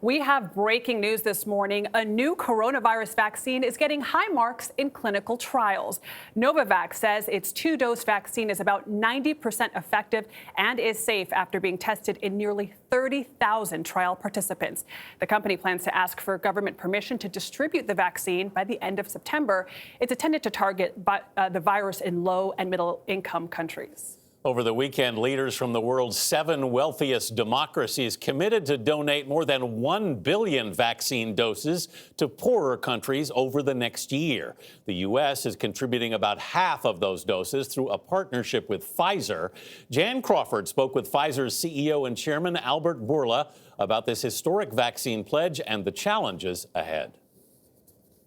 We have breaking news this morning. A new coronavirus vaccine is getting high marks in clinical trials. Novavax says its two-dose vaccine is about 90% effective and is safe after being tested in nearly 30,000 trial participants. The company plans to ask for government permission to distribute the vaccine by the end of September. It's intended to target the virus in low and middle income countries. Over the weekend, leaders from the world's 7 wealthiest democracies committed to donate more than 1 billion vaccine doses to poorer countries over the next year. The U.S. is contributing about half of those doses through a partnership with Pfizer. Jan Crawford spoke with Pfizer's CEO and chairman, Albert Bourla, about this historic vaccine pledge and the challenges ahead.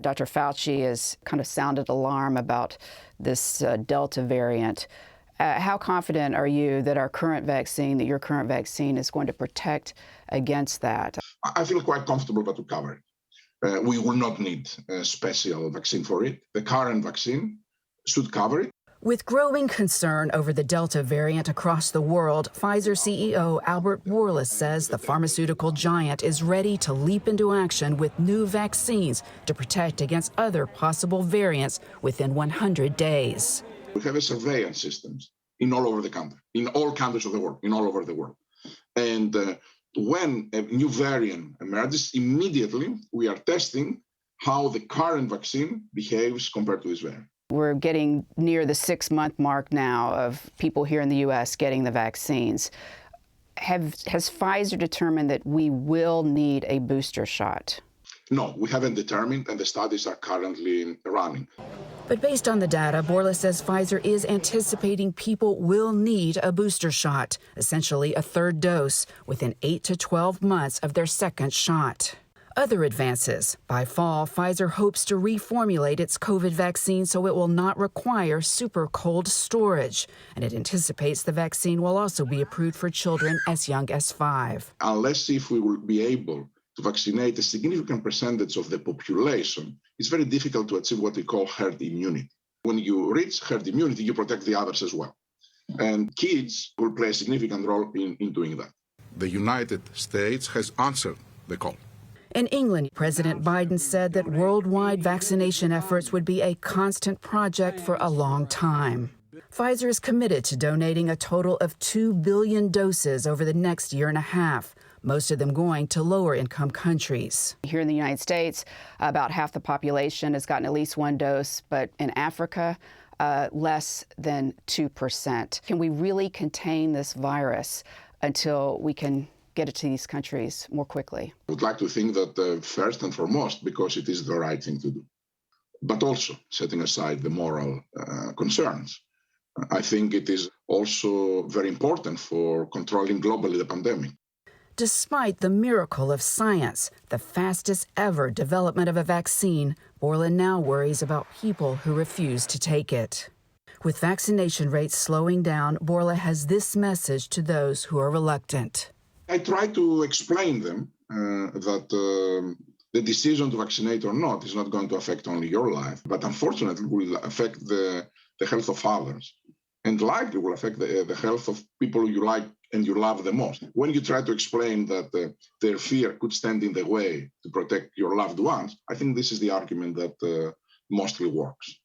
Dr. Fauci has kind of sounded alarm about this Delta variant. How confident are you that your current vaccine is going to protect against that? I feel quite comfortable that we cover it. We will not need a special vaccine for it. The current vaccine should cover it. With growing concern over the Delta variant across the world, Pfizer CEO Albert Bourla says the pharmaceutical giant is ready to leap into action with new vaccines to protect against other possible variants within 100 days. We have a surveillance systems in all over the country, in all countries of the world, in all over the world. And when a new variant emerges, immediately we are testing how the current vaccine behaves compared to this variant. We're getting near the 6-month mark now of people here in the U.S. getting the vaccines. Has Pfizer determined that we will need a booster shot? No, we haven't determined, and the studies are currently running. But based on the data, Bourla says Pfizer is anticipating people will need a booster shot, essentially a third dose, within 8 to 12 months of their second shot. Other advances. By fall, Pfizer hopes to reformulate its COVID vaccine so it will not require super cold storage. And it anticipates the vaccine will also be approved for children as young as 5. Unless if we will be able to vaccinate a significant percentage of the population, it's very difficult to achieve what we call herd immunity. When you reach herd immunity, you protect the others as well. And kids will play a significant role in doing that. The United States has answered the call. In England, President Biden said that worldwide vaccination efforts would be a constant project for a long time. Pfizer is committed to donating a total of 2 billion doses over the next year and a half, most of them going to lower-income countries. Here in the United States, about half the population has gotten at least 1 dose, but in Africa, less than 2%. Can we really contain this virus until we can get it to these countries more quickly? I would like to think that first and foremost, because it is the right thing to do, but also setting aside the moral concerns. I think it is also very important for controlling globally the pandemic. Despite the miracle of science, the fastest ever development of a vaccine, Bourla now worries about people who refuse to take it. With vaccination rates slowing down, Bourla has this message to those who are reluctant. I try to explain them that the decision to vaccinate or not is not going to affect only your life, but unfortunately will affect the health of others, and likely will affect the health of people you like and you love the most. When you try to explain that their fear could stand in the way to protect your loved ones, I think this is the argument that mostly works.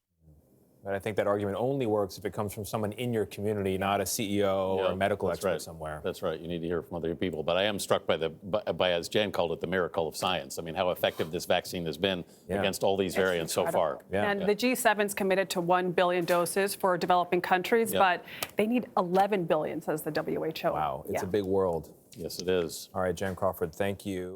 But I think that argument only works if it comes from someone in your community, not a CEO or a medical expert somewhere. That's right. You need to hear from other people. But I am struck by, as Jan called it, the miracle of science. I mean, how effective this vaccine has been against all these variants so far. And the G7's committed to 1 billion doses for developing countries, but they need 11 billion, says the WHO. Wow, it's a big world. Yes, it is. All right, Jan Crawford, thank you.